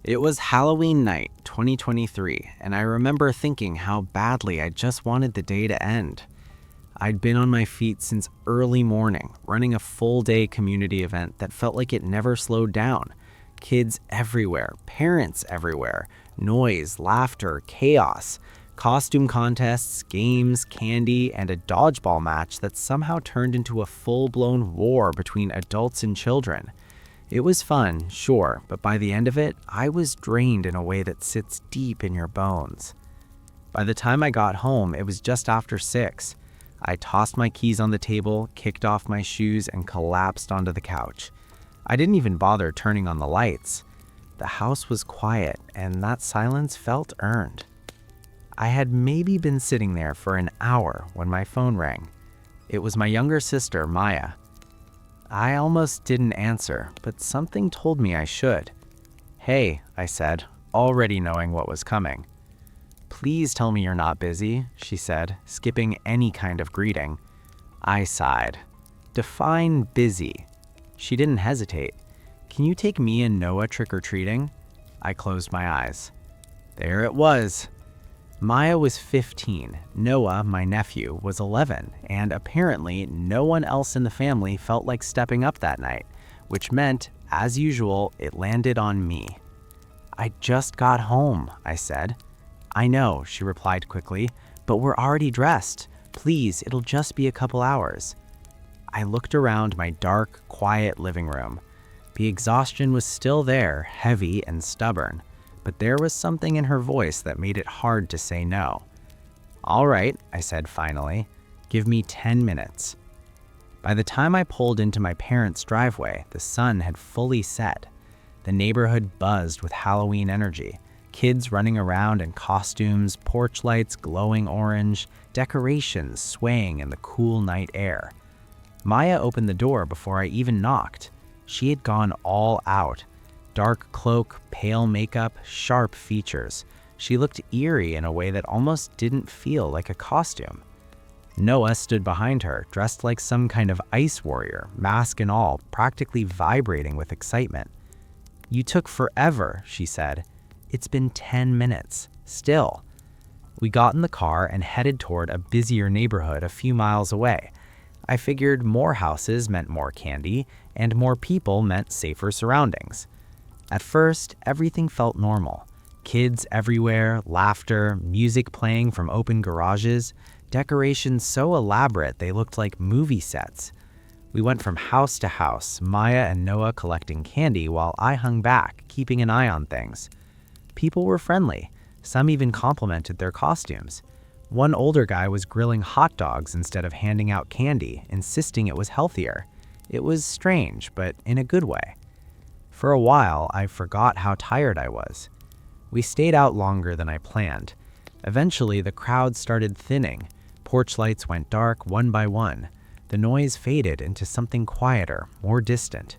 It was Halloween night, 2023, and I remember thinking how badly I just wanted the day to end. I'd been on my feet since early morning, running a full-day community event that felt like it never slowed down. Kids everywhere, parents everywhere, noise, laughter, chaos, costume contests, games, candy, and a dodgeball match that somehow turned into a full-blown war between adults and children. It was fun, sure, but by the end of it, I was drained in a way that sits deep in your bones. By the time I got home, it was just after 6. I tossed my keys on the table, kicked off my shoes, and collapsed onto the couch. I didn't even bother turning on the lights. The house was quiet, and that silence felt earned. I had maybe been sitting there for an hour when my phone rang. It was my younger sister, Maya. I almost didn't answer, but something told me I should. "Hey," I said, already knowing what was coming. "Please tell me you're not busy," she said, skipping any kind of greeting. I sighed. "Define busy." She didn't hesitate. "Can you take me and Noah trick-or-treating?" I closed my eyes. There it was. Maya was 15, Noah, my nephew, was 11, and apparently no one else in the family felt like stepping up that night, which meant, as usual, it landed on me. "I just got home," I said. "I know," she replied quickly, "but we're already dressed. Please, it'll just be a couple hours." I looked around my dark, quiet living room. The exhaustion was still there, heavy and stubborn. But there was something in her voice that made it hard to say no. "All right," I said finally. "Give me 10 minutes." By the time I pulled into my parents' driveway, the sun had fully set. The neighborhood buzzed with Halloween energy. Kids running around in costumes, porch lights glowing orange, decorations swaying in the cool night air. Maya opened the door before I even knocked. She had gone all out. Dark cloak, pale makeup, sharp features. She looked eerie in a way that almost didn't feel like a costume. Noah stood behind her, dressed like some kind of ice warrior, mask and all, practically vibrating with excitement. "You took forever," she said. "It's been 10 minutes. Still." We got in the car and headed toward a busier neighborhood a few miles away. I figured more houses meant more candy, and more people meant safer surroundings. At first, everything felt normal. Kids everywhere, laughter, music playing from open garages, decorations so elaborate they looked like movie sets. We went from house to house, Maya and Noah collecting candy while I hung back, keeping an eye on things. People were friendly. Some even complimented their costumes. One older guy was grilling hot dogs instead of handing out candy, insisting it was healthier. It was strange, but in a good way. For a while, I forgot how tired I was. We stayed out longer than I planned. Eventually, the crowd started thinning. Porch lights went dark one by one. The noise faded into something quieter, more distant.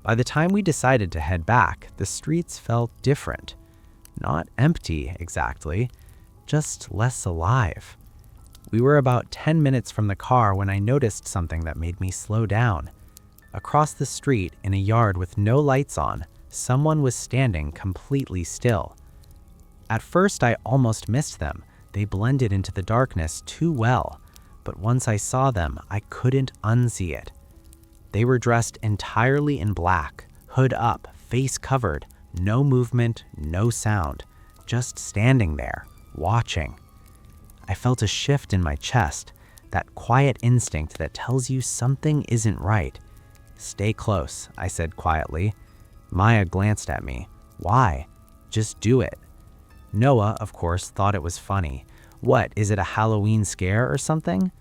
By the time we decided to head back, the streets felt different. Not empty, exactly, just less alive. We were about 10 minutes from the car when I noticed something that made me slow down. Across the street, in a yard with no lights on, someone was standing completely still. At first, I almost missed them. They blended into the darkness too well. But once I saw them, I couldn't unsee it. They were dressed entirely in black, hood up, face covered, no movement, no sound, just standing there, watching. I felt a shift in my chest, that quiet instinct that tells you something isn't right. "Stay close," I said quietly. Maya glanced at me. "Why? Just do it." Noah, of course, thought it was funny. "What, is it a Halloween scare or something?"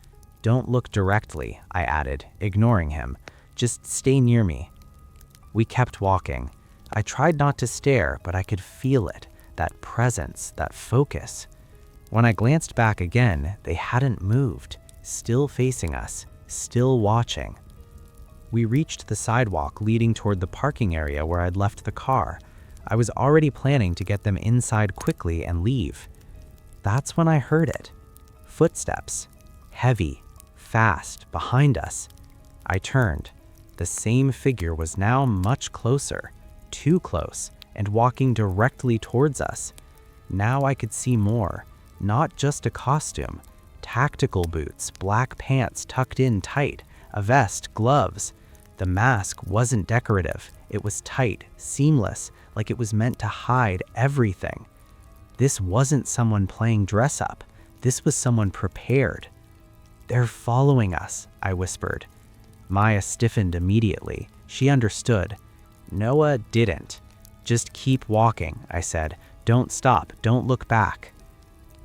"Don't look directly," I added, ignoring him. "Just stay near me." We kept walking. I tried not to stare, but I could feel it, that presence, that focus. When I glanced back again, they hadn't moved, still facing us, still watching. We reached the sidewalk leading toward the parking area where I'd left the car. I was already planning to get them inside quickly and leave. That's when I heard it. Footsteps. Heavy, fast, behind us. I turned. The same figure was now much closer. Too close. and walking directly towards us. Now I could see more, not just a costume. Tactical boots, black pants tucked in tight, a vest, gloves. The mask wasn't decorative. It was tight, seamless, like it was meant to hide everything. This wasn't someone playing dress up. This was someone prepared. "They're following us," I whispered. Maya stiffened immediately. She understood. Noah didn't. "Just keep walking," I said. "Don't stop. Don't look back."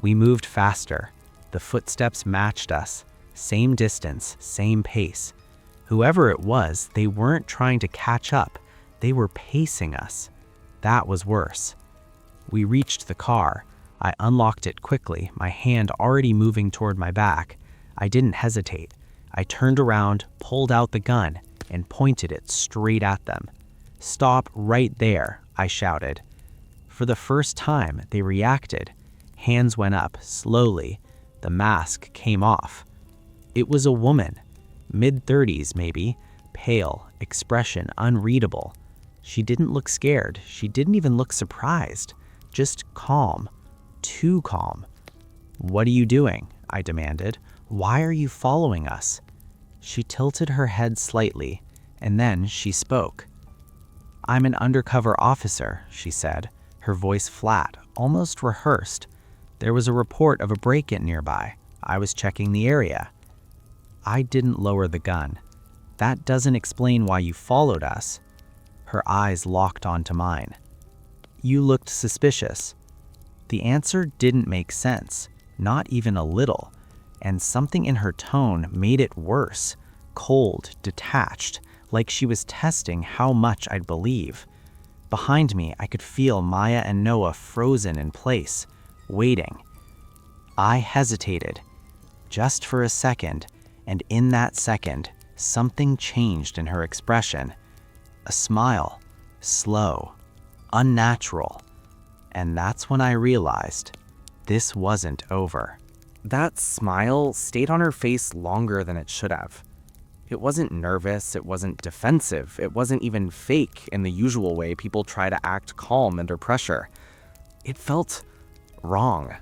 We moved faster. The footsteps matched us. Same distance, same pace. Whoever it was, they weren't trying to catch up. They were pacing us. That was worse. We reached the car. I unlocked it quickly, my hand already moving toward my back. I didn't hesitate. I turned around, pulled out the gun, and pointed it straight at them. "Stop right there," I shouted. For the first time, they reacted. Hands went up, slowly. The mask came off. It was a woman, mid-30s maybe, pale, expression unreadable. She didn't look scared. She didn't even look surprised. Just calm. Too calm. "What are you doing?" I demanded. "Why are you following us?" She tilted her head slightly, and then she spoke. "I'm an undercover officer," she said, her voice flat, almost rehearsed. "There was a report of a break-in nearby. I was checking the area." I didn't lower the gun. "That doesn't explain why you followed us." Her eyes locked onto mine. "You looked suspicious." The answer didn't make sense, not even a little, and something in her tone made it worse, cold, detached, like she was testing how much I'd believe. Behind me, I could feel Maya and Noah frozen in place, waiting. I hesitated, just for a second, and in that second, something changed in her expression. A smile, slow, unnatural. And that's when I realized this wasn't over. That smile stayed on her face longer than it should have. It wasn't nervous, it wasn't defensive, it wasn't even fake in the usual way people try to act calm under pressure. It felt wrong,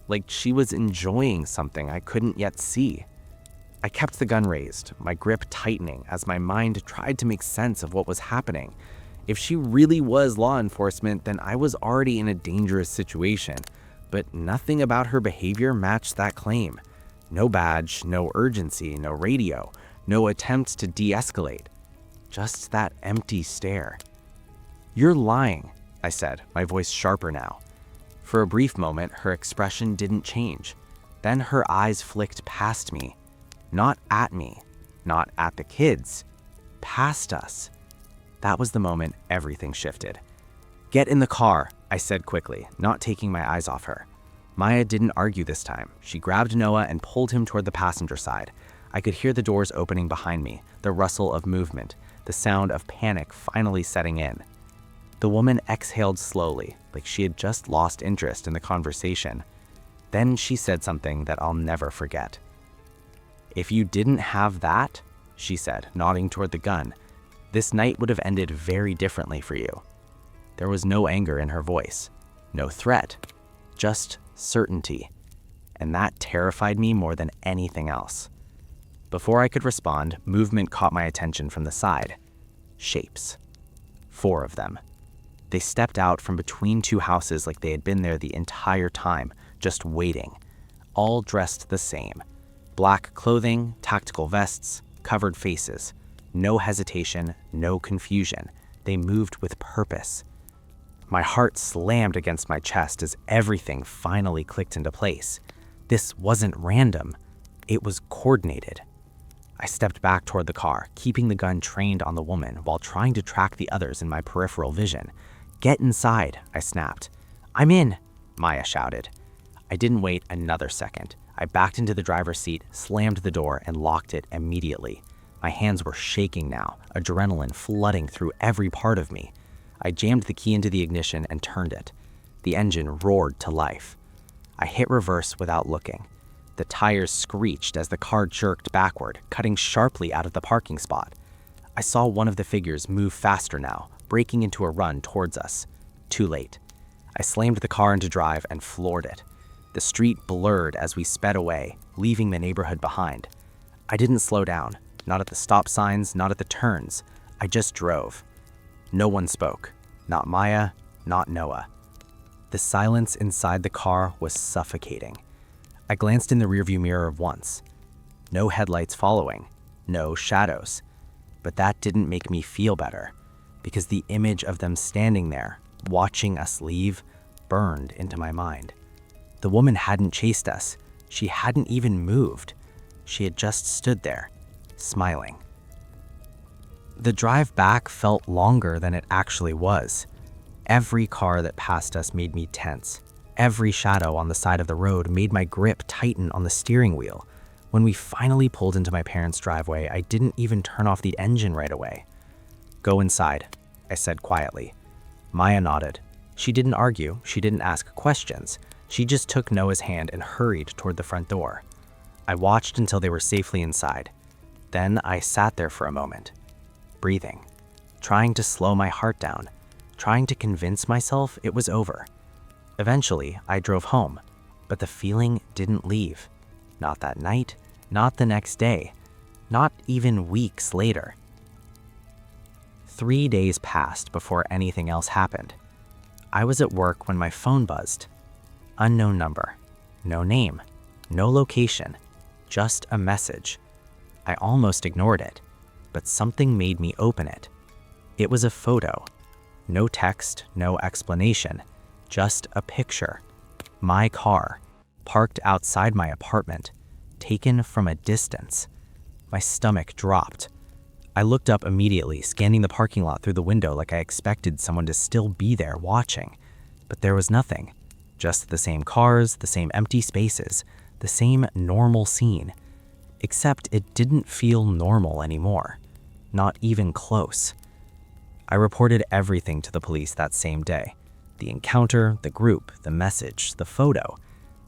like she was enjoying something I couldn't yet see. I kept the gun raised, my grip tightening as my mind tried to make sense of what was happening. If she really was law enforcement, then I was already in a dangerous situation, but nothing about her behavior matched that claim. No badge, no urgency, no radio, no attempt to de-escalate. Just that empty stare. "You're lying," I said, my voice sharper now. For a brief moment, her expression didn't change. Then her eyes flicked past me. Not at me, not at the kids, past us. That was the moment everything shifted. "Get in the car," I said quickly, not taking my eyes off her. Maya didn't argue this time. She grabbed Noah and pulled him toward the passenger side. I could hear the doors opening behind me, the rustle of movement, the sound of panic finally setting in. The woman exhaled slowly, like she had just lost interest in the conversation. Then she said something that I'll never forget. "If you didn't have that," she said, nodding toward the gun, "this night would have ended very differently for you." There was no anger in her voice, no threat, just certainty. And that terrified me more than anything else. Before I could respond, movement caught my attention from the side. Shapes. 4 of them. They stepped out from between 2 houses like they had been there the entire time, just waiting. All dressed the same. Black clothing, tactical vests, covered faces. No hesitation, no confusion. They moved with purpose. My heart slammed against my chest as everything finally clicked into place. This wasn't random. It was coordinated. I stepped back toward the car, keeping the gun trained on the woman while trying to track the others in my peripheral vision. "Get inside," I snapped. "I'm in," Maya shouted. I didn't wait another second. I backed into the driver's seat, slammed the door, and locked it immediately. My hands were shaking now, adrenaline flooding through every part of me. I jammed the key into the ignition and turned it. The engine roared to life. I hit reverse without looking. The tires screeched as the car jerked backward, cutting sharply out of the parking spot. I saw one of the figures move faster now, breaking into a run towards us. Too late. I slammed the car into drive and floored it. The street blurred as we sped away, leaving the neighborhood behind. I didn't slow down, not at the stop signs, not at the turns. I just drove. No one spoke. Not Maya, not Noah. The silence inside the car was suffocating. I glanced in the rearview mirror once. No headlights following, no shadows. But that didn't make me feel better, because the image of them standing there, watching us leave, burned into my mind. The woman hadn't chased us. She hadn't even moved. She had just stood there, smiling. The drive back felt longer than it actually was. Every car that passed us made me tense. Every shadow on the side of the road made my grip tighten on the steering wheel. When we finally pulled into my parents' driveway, I didn't even turn off the engine right away. "Go inside," I said quietly. Maya nodded. She didn't argue, she didn't ask questions. She just took Noah's hand and hurried toward the front door. I watched until they were safely inside. Then I sat there for a moment, breathing, trying to slow my heart down, trying to convince myself it was over. Eventually, I drove home, but the feeling didn't leave. Not that night, not the next day, not even weeks later. 3 days passed before anything else happened. I was at work when my phone buzzed. Unknown number, no name, no location, just a message. I almost ignored it, but something made me open it. It was a photo. No text, no explanation, just a picture. My car, parked outside my apartment, taken from a distance. My stomach dropped. I looked up immediately, scanning the parking lot through the window like I expected someone to still be there watching. But there was nothing. Just the same cars, the same empty spaces, the same normal scene. Except it didn't feel normal anymore. Not even close. I reported everything to the police that same day. The encounter, the group, the message, the photo.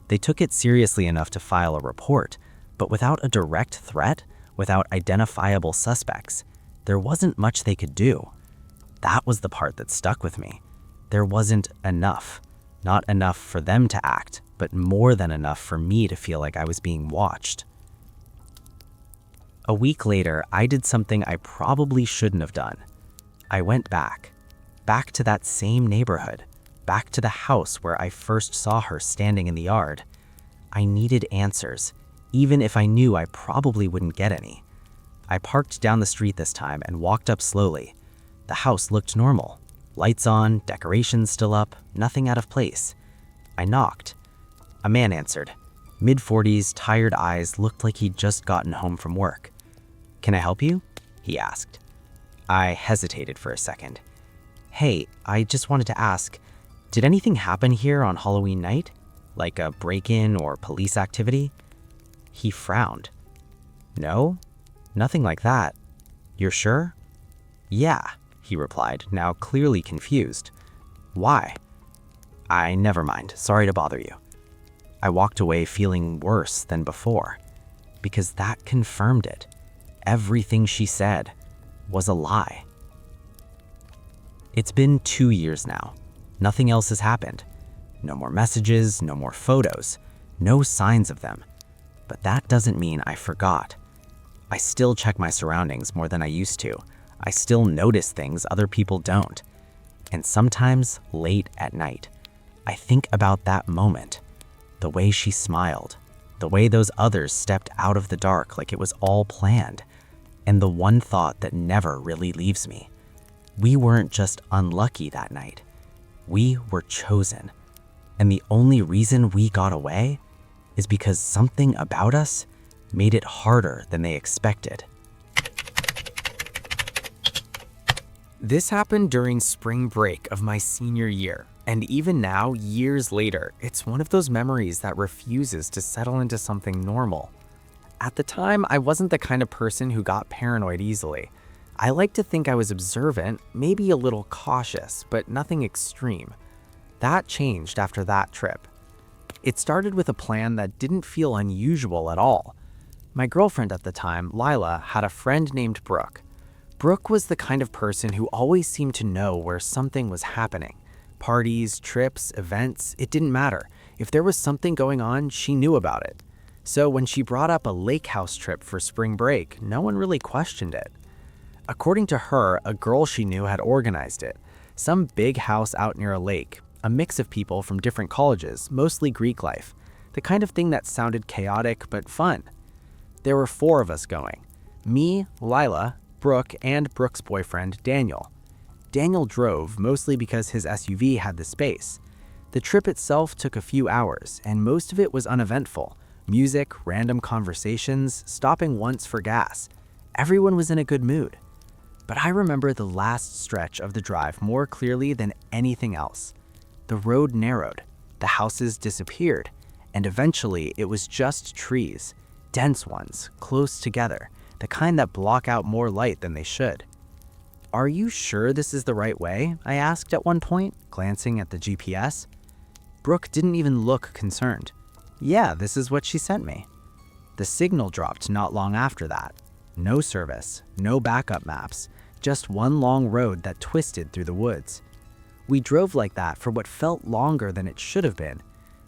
They took it seriously enough to file a report, but without a direct threat, without identifiable suspects, there wasn't much they could do. That was the part that stuck with me. There wasn't enough. Not enough for them to act, but more than enough for me to feel like I was being watched. A week later, I did something I probably shouldn't have done. I went back to that same neighborhood, back to the house where I first saw her standing in the yard. I needed answers, even if I knew I probably wouldn't get any. I parked down the street this time and walked up slowly. The house looked normal. Lights on, decorations still up, nothing out of place. I knocked. A man answered. Mid-40s, tired eyes, looked like he'd just gotten home from work. "Can I help you?" he asked. I hesitated for a second. "Hey, I just wanted to ask, did anything happen here on Halloween night? Like a break-in or police activity?" He frowned. "No, nothing like that. You're sure?" "Yeah," he replied, now clearly confused. "Why?" Never mind. Sorry to bother you." I walked away feeling worse than before, because that confirmed it. Everything she said was a lie. It's been 2 years now. Nothing else has happened. No more messages, no more photos, no signs of them. But that doesn't mean I forgot. I still check my surroundings more than I used to. I still notice things other people don't. And sometimes, late at night, I think about that moment. The way she smiled. The way those others stepped out of the dark like it was all planned. And the one thought that never really leaves me. We weren't just unlucky that night. We were chosen. And the only reason we got away is because something about us made it harder than they expected. This happened during spring break of my senior year, and even now, years later, it's one of those memories that refuses to settle into something normal. At the time, I wasn't the kind of person who got paranoid easily. I like to think I was observant, maybe a little cautious, but nothing extreme. That changed after that trip. It started with a plan that didn't feel unusual at all. My girlfriend at the time, Lila, had a friend named Brooke. Brooke was the kind of person who always seemed to know where something was happening, Parties, trips, events, it didn't matter. If there was something going on, she knew about it. So when she brought up a lake house trip for spring break, no one really questioned it. According to her, a girl she knew had organized it. Some big house out near a lake, a mix of people from different colleges, mostly Greek life. The kind of thing that sounded chaotic but fun. There were 4 of us going. Me, Lila, Brooke, and Brooke's boyfriend, Daniel. Daniel drove, mostly because his SUV had the space. The trip itself took a few hours, and most of it was uneventful. Music, random conversations, stopping once for gas. Everyone was in a good mood. But I remember the last stretch of the drive more clearly than anything else. The road narrowed, the houses disappeared, and eventually it was just trees, dense ones, close together, the kind that block out more light than they should. "Are you sure this is the right way?" I asked at one point, glancing at the GPS. Brooke didn't even look concerned. "Yeah, this is what she sent me." The signal dropped not long after that. No service, no backup maps, just one long road that twisted through the woods. We drove like that for what felt longer than it should have been.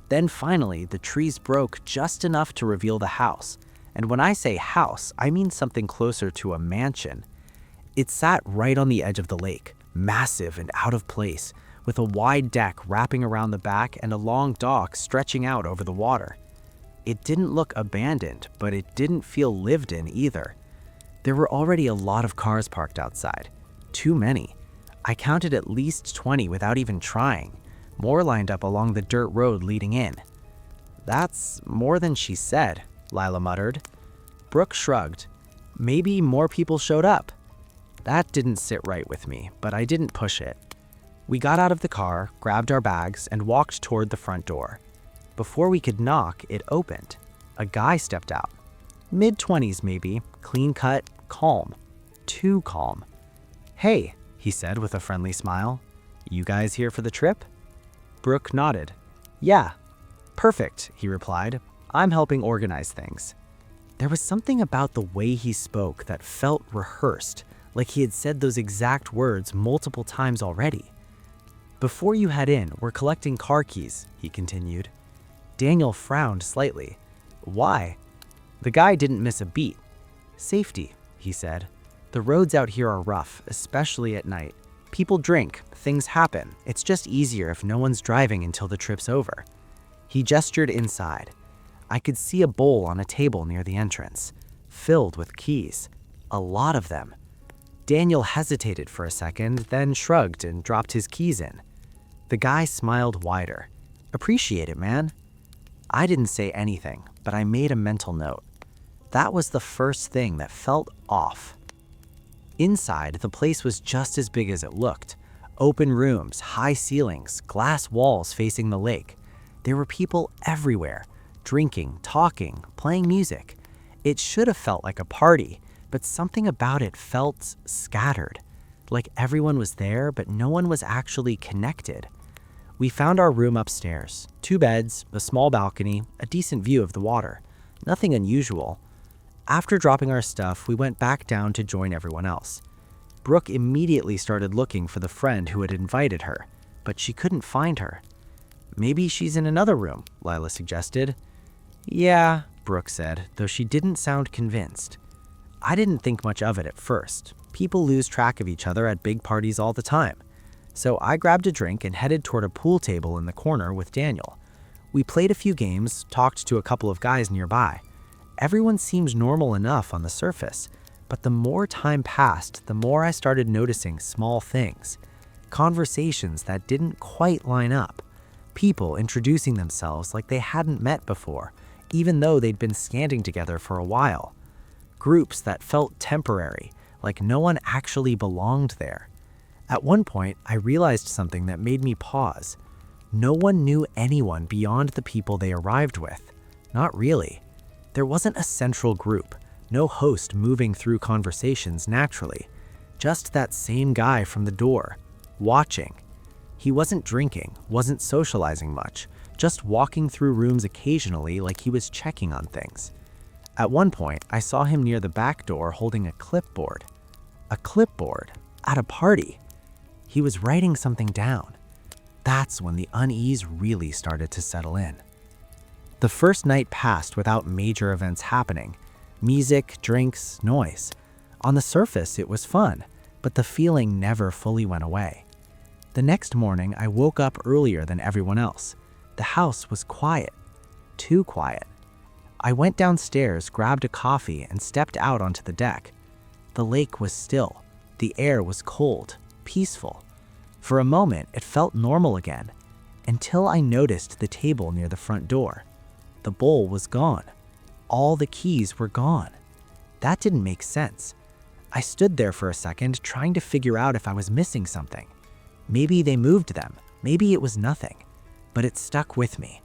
Then finally, the trees broke just enough to reveal the house. And when I say house, I mean something closer to a mansion. It sat right on the edge of the lake, massive and out of place, with a wide deck wrapping around the back and a long dock stretching out over the water. It didn't look abandoned, but it didn't feel lived in either. There were already a lot of cars parked outside. Too many. I counted at least 20 without even trying. More lined up along the dirt road leading in. "That's more than she said," Lila muttered. Brooke shrugged. "Maybe more people showed up." That didn't sit right with me, but I didn't push it. We got out of the car, grabbed our bags, and walked toward the front door. Before we could knock, it opened. A guy stepped out. Mid-20s maybe, clean-cut, calm. Too calm. "Hey," he said with a friendly smile. "You guys here for the trip?" Brooke nodded. "Yeah." "Perfect," he replied. "I'm helping organize things." There was something about the way he spoke that felt rehearsed, like he had said those exact words multiple times already. "Before you head in, we're collecting car keys," he continued. Daniel frowned slightly. "Why?" The guy didn't miss a beat. "Safety," he said. "The roads out here are rough, especially at night. People drink, things happen. It's just easier if no one's driving until the trip's over." He gestured inside. I could see a bowl on a table near the entrance, filled with keys. A lot of them. Daniel hesitated for a second, then shrugged and dropped his keys in. The guy smiled wider. "Appreciate it, man." I didn't say anything, but I made a mental note. That was the first thing that felt off. Inside, the place was just as big as it looked. Open rooms, high ceilings, glass walls facing the lake. There were people everywhere, drinking, talking, playing music. It should have felt like a party, but something about it felt scattered. Like everyone was there, but no one was actually connected. We found our room upstairs. 2 beds, a small balcony, a decent view of the water. Nothing unusual. After dropping our stuff, we went back down to join everyone else. Brooke immediately started looking for the friend who had invited her, but she couldn't find her. "Maybe she's in another room," Lila suggested. "Yeah," Brooke said, though she didn't sound convinced. I didn't think much of it at first. People lose track of each other at big parties all the time. So I grabbed a drink and headed toward a pool table in the corner with Daniel. We played a few games, talked to a couple of guys nearby. Everyone seemed normal enough on the surface, but the more time passed, the more I started noticing small things. Conversations that didn't quite line up. People introducing themselves like they hadn't met before, even though they'd been standing together for a while. Groups that felt temporary, like no one actually belonged there. At one point, I realized something that made me pause. No one knew anyone beyond the people they arrived with. Not really. There wasn't a central group, no host moving through conversations naturally. Just that same guy from the door, watching. He wasn't drinking, wasn't socializing much, just walking through rooms occasionally like he was checking on things. At one point, I saw him near the back door holding a clipboard. A clipboard? At a party? He was writing something down. That's when the unease really started to settle in. The first night passed without major events happening. Music, drinks, noise. On the surface, it was fun, but the feeling never fully went away. The next morning, I woke up earlier than everyone else. The house was quiet. Too quiet. I went downstairs, grabbed a coffee, and stepped out onto the deck. The lake was still. The air was cold, peaceful. For a moment, it felt normal again, until I noticed the table near the front door. The bowl was gone. All the keys were gone. That didn't make sense. I stood there for a second, trying to figure out if I was missing something. Maybe they moved them. Maybe it was nothing. But it stuck with me.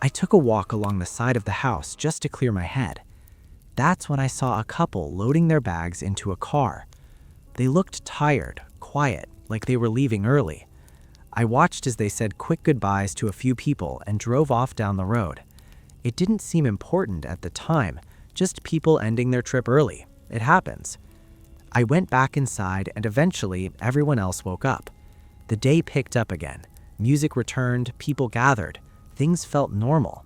I took a walk along the side of the house just to clear my head. That's when I saw a couple loading their bags into a car. They looked tired, quiet, like they were leaving early. I watched as they said quick goodbyes to a few people and drove off down the road. It didn't seem important at the time, just people ending their trip early. It happens. I went back inside and eventually everyone else woke up. The day picked up again. Music returned, people gathered. Things felt normal.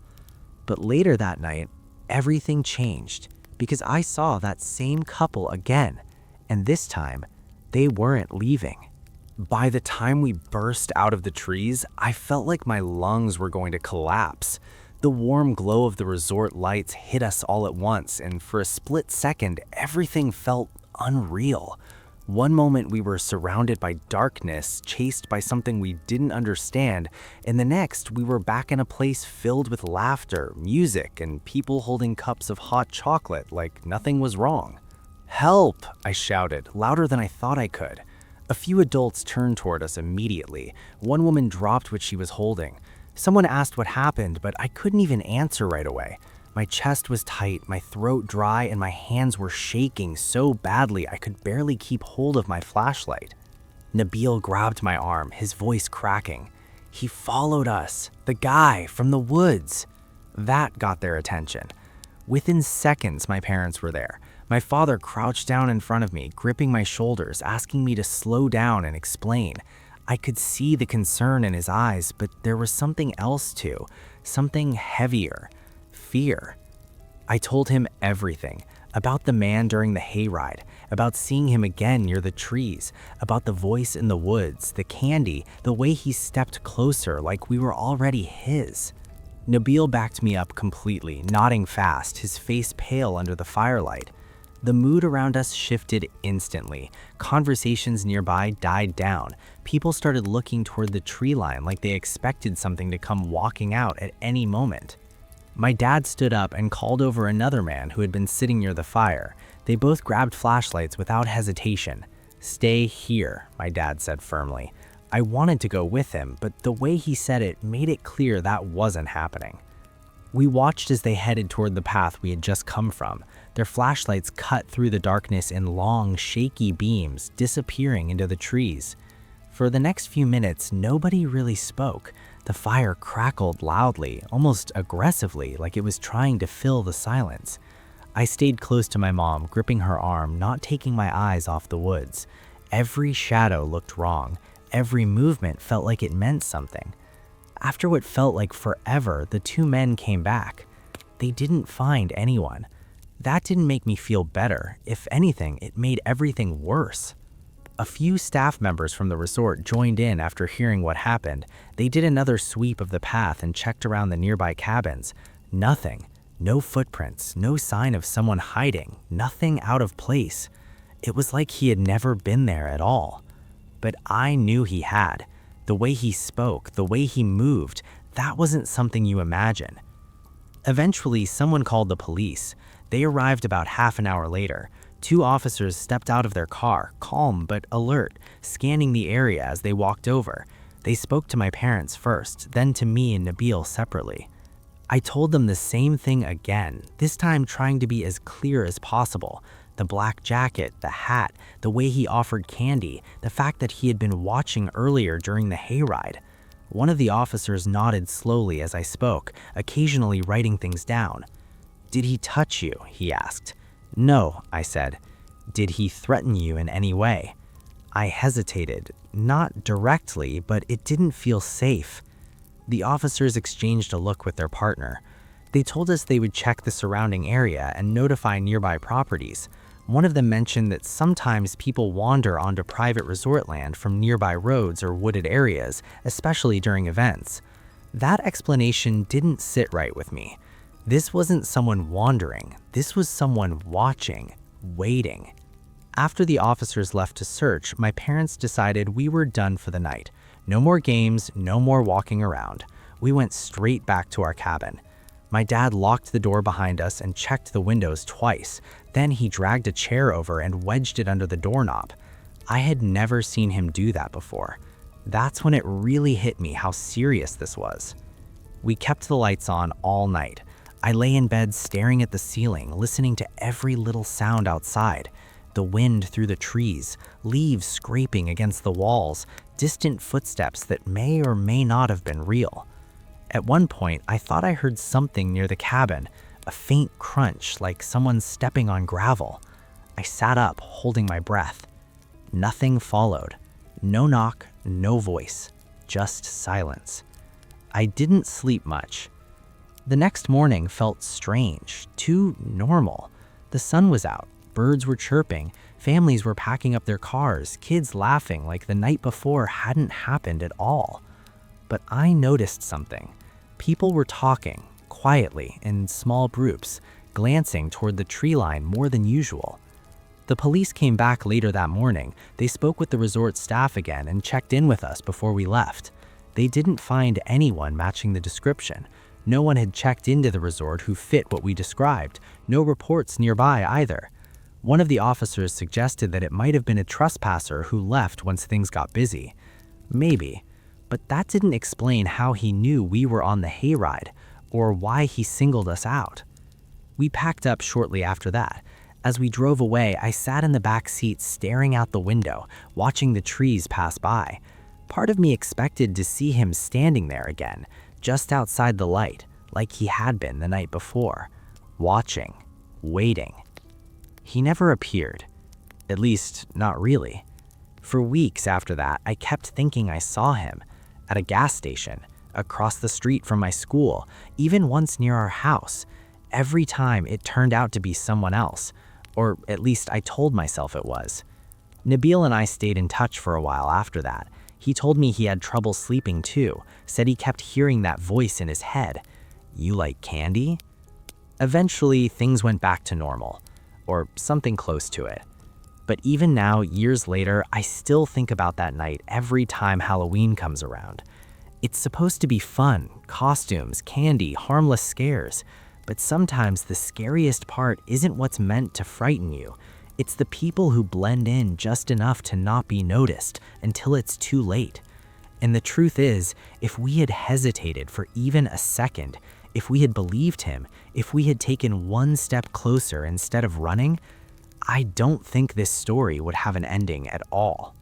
But later that night, everything changed because I saw that same couple again, and this time, they weren't leaving. By the time we burst out of the trees, I felt like my lungs were going to collapse. The warm glow of the resort lights hit us all at once, and for a split second, everything felt unreal. One moment we were surrounded by darkness, chased by something we didn't understand, and the next we were back in a place filled with laughter, music, and people holding cups of hot chocolate like nothing was wrong. "Help!" I shouted, louder than I thought I could. A few adults turned toward us immediately. One woman dropped what she was holding. Someone asked what happened, but I couldn't even answer right away. My chest was tight, my throat dry, and my hands were shaking so badly I could barely keep hold of my flashlight. Nabil grabbed my arm, his voice cracking. "He followed us, the guy from the woods." That got their attention. Within seconds, my parents were there. My father crouched down in front of me, gripping my shoulders, asking me to slow down and explain. I could see the concern in his eyes, but there was something else too, something heavier. Fear. I told him everything, about the man during the hayride, about seeing him again near the trees, about the voice in the woods, the candy, the way he stepped closer like we were already his. Nabil backed me up completely, nodding fast, his face pale under the firelight. The mood around us shifted instantly. Conversations nearby died down. People started looking toward the tree line like they expected something to come walking out at any moment. My dad stood up and called over another man who had been sitting near the fire. They both grabbed flashlights without hesitation. "Stay here," my dad said firmly. I wanted to go with him, but the way he said it made it clear that wasn't happening. We watched as they headed toward the path we had just come from. Their flashlights cut through the darkness in long, shaky beams, disappearing into the trees. For the next few minutes, nobody really spoke. The fire crackled loudly, almost aggressively, like it was trying to fill the silence. I stayed close to my mom, gripping her arm, not taking my eyes off the woods. Every shadow looked wrong. Every movement felt like it meant something. After what felt like forever, the two men came back. They didn't find anyone. That didn't make me feel better. If anything, it made everything worse. A few staff members from the resort joined in after hearing what happened. They did another sweep of the path and checked around the nearby cabins. Nothing. No footprints, no sign of someone hiding, nothing out of place. It was like he had never been there at all. But I knew he had. The way he spoke, the way he moved, that wasn't something you imagine. Eventually, someone called the police. They arrived about half an hour later. Two officers stepped out of their car, calm but alert, scanning the area as they walked over. They spoke to my parents first, then to me and Nabil separately. I told them the same thing again, this time trying to be as clear as possible. The black jacket, the hat, the way he offered candy, the fact that he had been watching earlier during the hayride. One of the officers nodded slowly as I spoke, occasionally writing things down. "Did he touch you?" he asked. "No," I said. "Did he threaten you in any way?" I hesitated. not directly, but it didn't feel safe. The officers exchanged a look with their partner. They told us they would check the surrounding area and notify nearby properties. One of them mentioned that sometimes people wander onto private resort land from nearby roads or wooded areas, especially during events. That explanation didn't sit right with me. This wasn't someone wandering. This was someone watching, waiting. After the officers left to search, my parents decided we were done for the night. No more games, no more walking around. We went straight back to our cabin. My dad locked the door behind us and checked the windows twice. Then he dragged a chair over and wedged it under the doorknob. I had never seen him do that before. That's when it really hit me how serious this was. We kept the lights on all night. I lay in bed staring at the ceiling, listening to every little sound outside. The wind through the trees, leaves scraping against the walls, distant footsteps that may or may not have been real. At one point, I thought I heard something near the cabin, a faint crunch like someone stepping on gravel. I sat up, holding my breath. Nothing followed. No knock, no voice, just silence. I didn't sleep much. The next morning felt strange, too normal. The sun was out, birds were chirping, families were packing up their cars, kids laughing like the night before hadn't happened at all. But I noticed something. People were talking, quietly, in small groups, glancing toward the tree line more than usual. The police came back later that morning. They spoke with the resort staff again and checked in with us before we left. They didn't find anyone matching the description. No one had checked into the resort who fit what we described. No reports nearby either. One of the officers suggested that it might have been a trespasser who left once things got busy. Maybe, but that didn't explain how he knew we were on the hayride or why he singled us out. We packed up shortly after that. As we drove away, I sat in the back seat staring out the window, watching the trees pass by. Part of me expected to see him standing there again, just outside the light, like he had been the night before, watching, waiting. He never appeared. At least, not really. For weeks after that, I kept thinking I saw him at a gas station, across the street from my school, even once near our house. Every time it turned out to be someone else, or at least I told myself it was. Nabil and I stayed in touch for a while after that. He told me he had trouble sleeping too, said he kept hearing that voice in his head. "You like candy?" Eventually, things went back to normal, or something close to it. But even now, years later, I still think about that night every time Halloween comes around. It's supposed to be fun, costumes, candy, harmless scares. But sometimes the scariest part isn't what's meant to frighten you. It's the people who blend in just enough to not be noticed until it's too late. And the truth is, if we had hesitated for even a second, if we had believed him, if we had taken one step closer instead of running, I don't think this story would have an ending at all.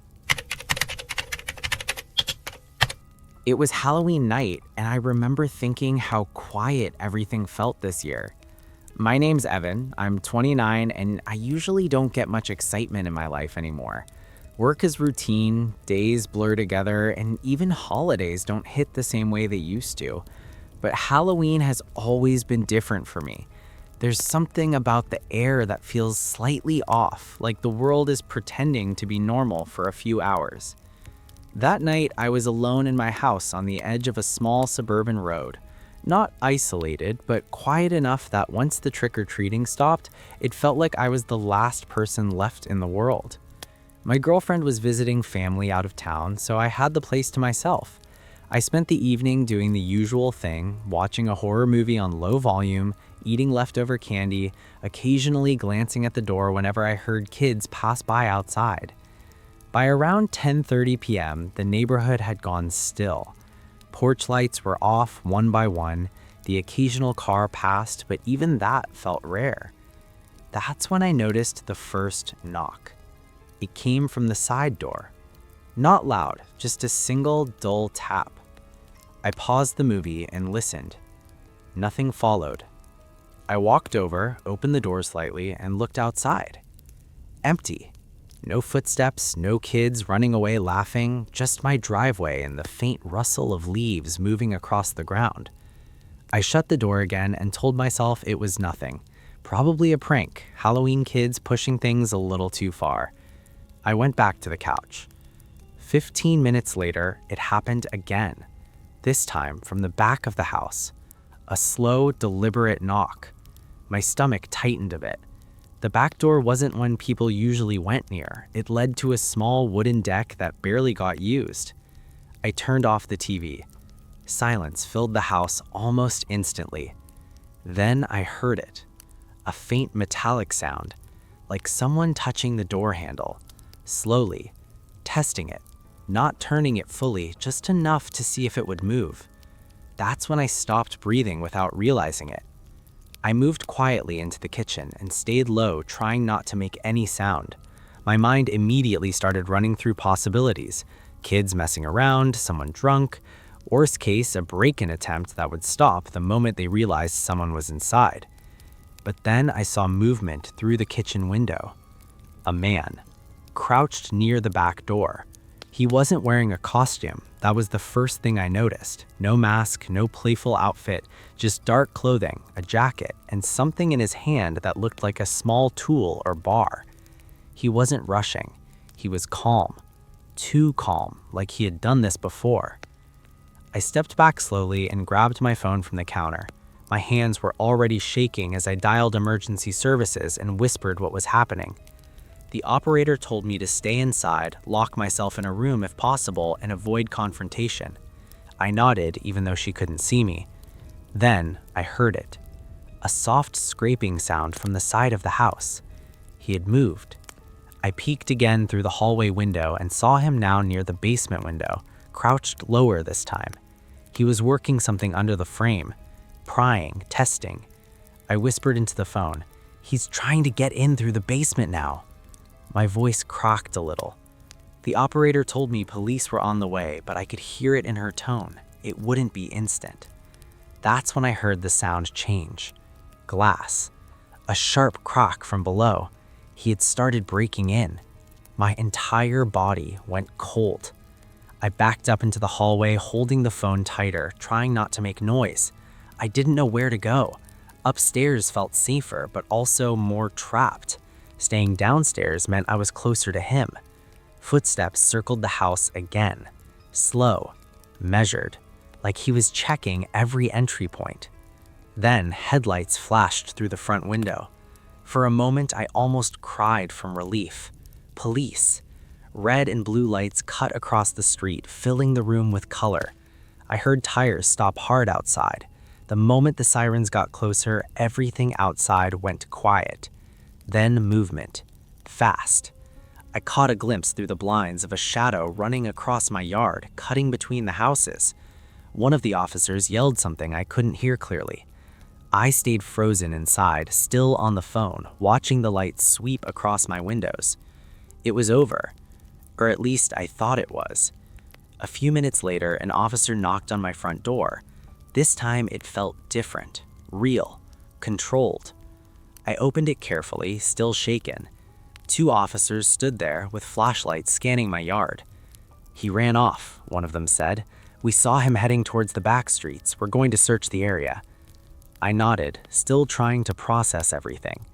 It was Halloween night, and I remember thinking how quiet everything felt this year. My name's Evan, I'm 29, and I usually don't get much excitement in my life anymore. Work is routine, days blur together, and even holidays don't hit the same way they used to. But Halloween has always been different for me. There's something about the air that feels slightly off, like the world is pretending to be normal for a few hours. That night, I was alone in my house on the edge of a small suburban road. Not isolated, but quiet enough that once the trick-or-treating stopped, it felt like I was the last person left in the world. My girlfriend was visiting family out of town, so I had the place to myself. I spent the evening doing the usual thing, watching a horror movie on low volume, eating leftover candy, occasionally glancing at the door whenever I heard kids pass by outside. By around 10:30 p.m., the neighborhood had gone still. Porch lights were off one by one, the occasional car passed, but even that felt rare. That's when I noticed the first knock. It came from the side door. Not loud, just a single dull tap. I paused the movie and listened. Nothing followed. I walked over, opened the door slightly, and looked outside. Empty. No footsteps, no kids running away laughing, just my driveway and the faint rustle of leaves moving across the ground. I shut the door again and told myself it was nothing. Probably a prank, Halloween kids pushing things a little too far. I went back to the couch. 15 minutes later, it happened again. This time from the back of the house. A slow, deliberate knock. My stomach tightened a bit. The back door wasn't one people usually went near. It led to a small wooden deck that barely got used. I turned off the TV. Silence filled the house almost instantly. Then I heard it. A faint metallic sound, like someone touching the door handle, slowly, testing it, not turning it fully, just enough to see if it would move. That's when I stopped breathing without realizing it. I moved quietly into the kitchen and stayed low, trying not to make any sound. My mind immediately started running through possibilities. Kids messing around, someone drunk, worst case, a break-in attempt that would stop the moment they realized someone was inside. But then I saw movement through the kitchen window. A man, crouched near the back door. He wasn't wearing a costume. That was the first thing I noticed. No mask, no playful outfit, just dark clothing, a jacket, and something in his hand that looked like a small tool or bar. He wasn't rushing. He was calm. Too calm, like he had done this before. I stepped back slowly and grabbed my phone from the counter. My hands were already shaking as I dialed emergency services and whispered what was happening. The operator told me to stay inside, lock myself in a room if possible, and avoid confrontation. I nodded, even though she couldn't see me. Then I heard it. A soft scraping sound from the side of the house. He had moved. I peeked again through the hallway window and saw him now near the basement window, crouched lower this time. He was working something under the frame. Prying, testing. I whispered into the phone, "He's trying to get in through the basement now." My voice cracked a little. The operator told me police were on the way, but I could hear it in her tone. It wouldn't be instant. That's when I heard the sound change. Glass. A sharp crack from below. He had started breaking in. My entire body went cold. I backed up into the hallway, holding the phone tighter, trying not to make noise. I didn't know where to go. Upstairs felt safer, but also more trapped. Staying downstairs meant I was closer to him. Footsteps circled the house again. Slow, measured, like he was checking every entry point. Then headlights flashed through the front window. For a moment, I almost cried from relief. Police. Red and blue lights cut across the street, filling the room with color. I heard tires stop hard outside. The moment the sirens got closer, everything outside went quiet. Then movement. Fast. I caught a glimpse through the blinds of a shadow running across my yard, cutting between the houses. One of the officers yelled something I couldn't hear clearly. I stayed frozen inside, still on the phone, watching the lights sweep across my windows. It was over. Or at least I thought it was. A few minutes later, an officer knocked on my front door. This time it felt different, real, controlled. I opened it carefully, still shaken. 2 officers stood there with flashlights scanning my yard. "He ran off," one of them said. "We saw him heading towards the back streets. We're going to search the area." I nodded, still trying to process everything.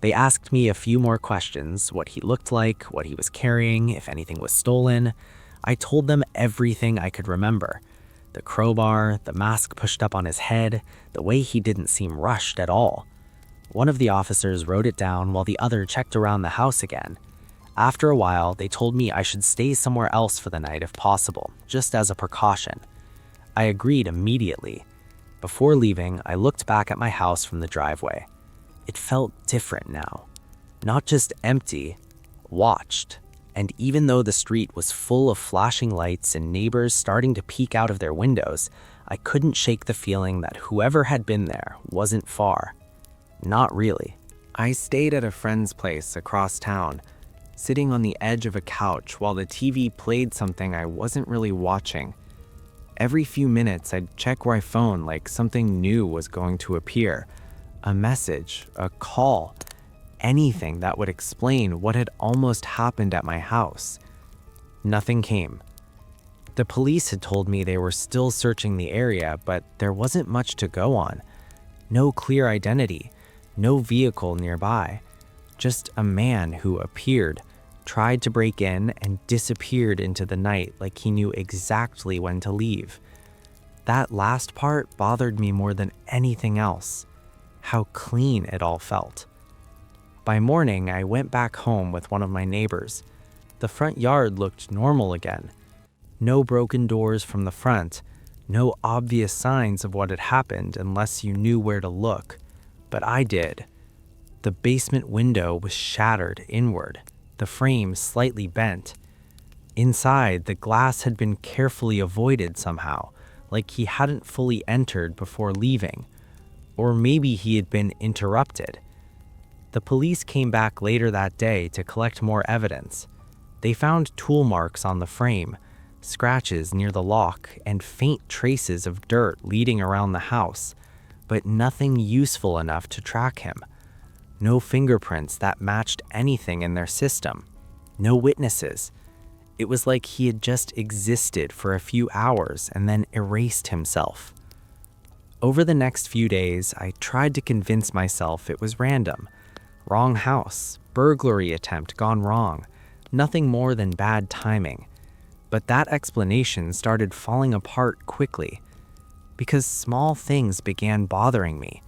They asked me a few more questions, what he looked like, what he was carrying, if anything was stolen. I told them everything I could remember. The crowbar, the mask pushed up on his head, the way he didn't seem rushed at all. One of the officers wrote it down while the other checked around the house again. After a while, they told me I should stay somewhere else for the night if possible, just as a precaution. I agreed immediately. Before leaving, I looked back at my house from the driveway. It felt different now. Not just empty, watched. And even though the street was full of flashing lights and neighbors starting to peek out of their windows, I couldn't shake the feeling that whoever had been there wasn't far. Not really. I stayed at a friend's place across town, sitting on the edge of a couch while the TV played something I wasn't really watching. Every few minutes, I'd check my phone like something new was going to appear. A message, a call, anything that would explain what had almost happened at my house. Nothing came. The police had told me they were still searching the area, but there wasn't much to go on. No clear identity, no vehicle nearby, just a man who appeared, tried to break in, and disappeared into the night like he knew exactly when to leave. That last part bothered me more than anything else. How clean it all felt. By morning, I went back home with one of my neighbors. The front yard looked normal again. No broken doors from the front, no obvious signs of what had happened unless you knew where to look. But I did. The basement window was shattered inward, the frame slightly bent. Inside, the glass had been carefully avoided somehow, like he hadn't fully entered before leaving. Or maybe he had been interrupted. The police came back later that day to collect more evidence. They found tool marks on the frame, scratches near the lock, and faint traces of dirt leading around the house, but nothing useful enough to track him. No fingerprints that matched anything in their system. No witnesses. It was like he had just existed for a few hours and then erased himself. Over the next few days, I tried to convince myself it was random. Wrong house, burglary attempt gone wrong, nothing more than bad timing. But that explanation started falling apart quickly, because small things began bothering me.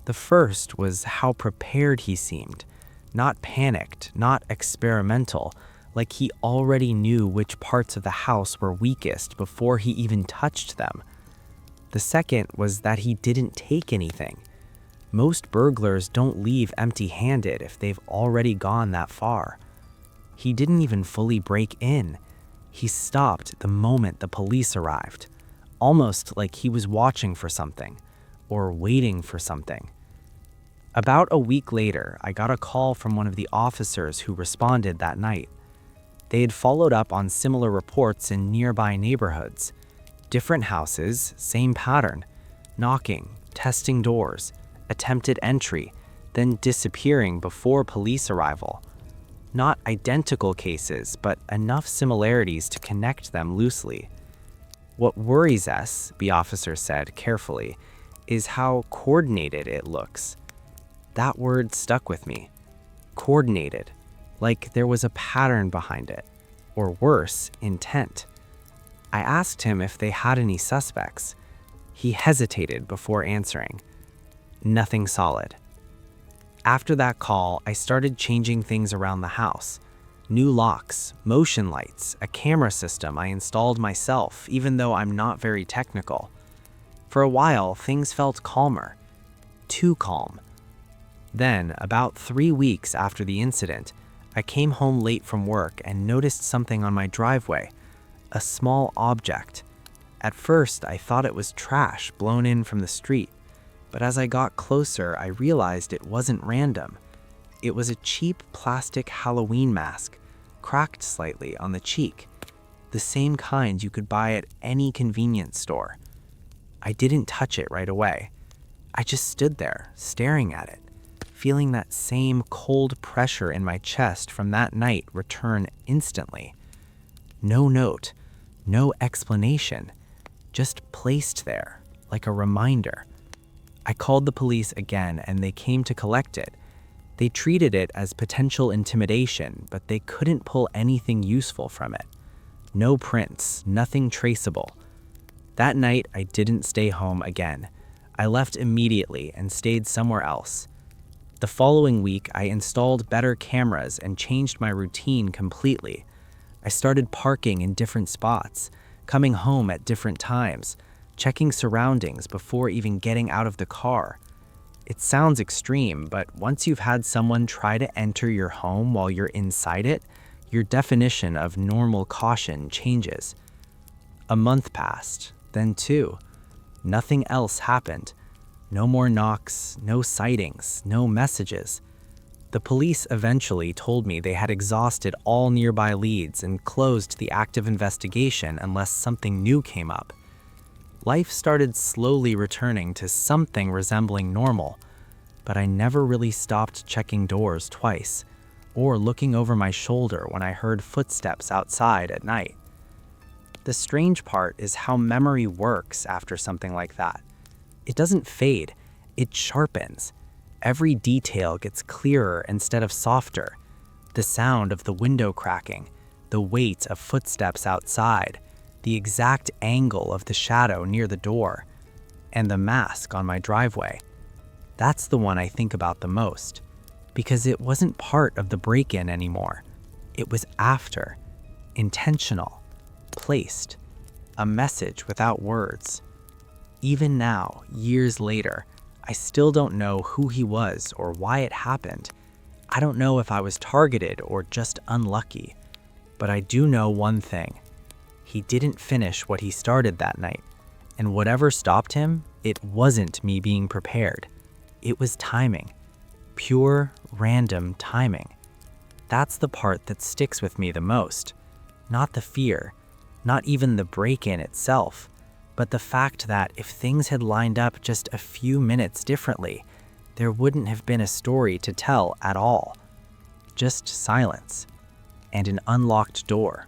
The first was how prepared he seemed, not panicked, not experimental, like he already knew which parts of the house were weakest before he even touched them. The second was that he didn't take anything. Most burglars don't leave empty-handed if they've already gone that far. He didn't even fully break in. He stopped the moment the police arrived, almost like he was watching for something, or waiting for something. About a week later, I got a call from one of the officers who responded that night. They had followed up on similar reports in nearby neighborhoods. Different houses, same pattern. Knocking, testing doors, attempted entry, then disappearing before police arrival. Not identical cases, but enough similarities to connect them loosely. What worries us, the officer said carefully, is how coordinated it looks. That word stuck with me. Coordinated. Like there was a pattern behind it. Or worse, intent. I asked him if they had any suspects. He hesitated before answering. Nothing solid. After that call, I started changing things around the house. New locks, motion lights, a camera system I installed myself, even though I'm not very technical. For a while, things felt calmer. Too calm. Then, about 3 weeks after the incident, I came home late from work and noticed something on my driveway. A small object. At first, I thought it was trash blown in from the street. But as I got closer, I realized it wasn't random. It was a cheap plastic Halloween mask, cracked slightly on the cheek. The same kind you could buy at any convenience store. I didn't touch it right away. I just stood there, staring at it, feeling that same cold pressure in my chest from that night return instantly. No note, no explanation, just placed there, like a reminder. I called the police again and they came to collect it. They treated it as potential intimidation, but they couldn't pull anything useful from it. No prints, nothing traceable. That night, I didn't stay home again. I left immediately and stayed somewhere else. The following week, I installed better cameras and changed my routine completely. I started parking in different spots, coming home at different times, checking surroundings before even getting out of the car. It sounds extreme, but once you've had someone try to enter your home while you're inside it, your definition of normal caution changes. A month passed, then 2. Nothing else happened. No more knocks, no sightings, no messages. The police eventually told me they had exhausted all nearby leads and closed the active investigation unless something new came up. Life started slowly returning to something resembling normal. but I never really stopped checking doors twice or looking over my shoulder when I heard footsteps outside at night. The strange part is how memory works after something like that. It doesn't fade, it sharpens. Every detail gets clearer instead of softer. The sound of the window cracking, the weight of footsteps outside, the exact angle of the shadow near the door, and the mask on my driveway. That's the one I think about the most, because it wasn't part of the break-in anymore. It was after, intentional, placed, a message without words. Even now, years later, I still don't know who he was or why it happened. I don't know if I was targeted or just unlucky. But I do know one thing. He didn't finish what he started that night. And whatever stopped him, it wasn't me being prepared. It was timing. Pure, random timing. That's the part that sticks with me the most. Not the fear, not even the break-in itself, but the fact that if things had lined up just a few minutes differently, there wouldn't have been a story to tell at all. Just silence and an unlocked door.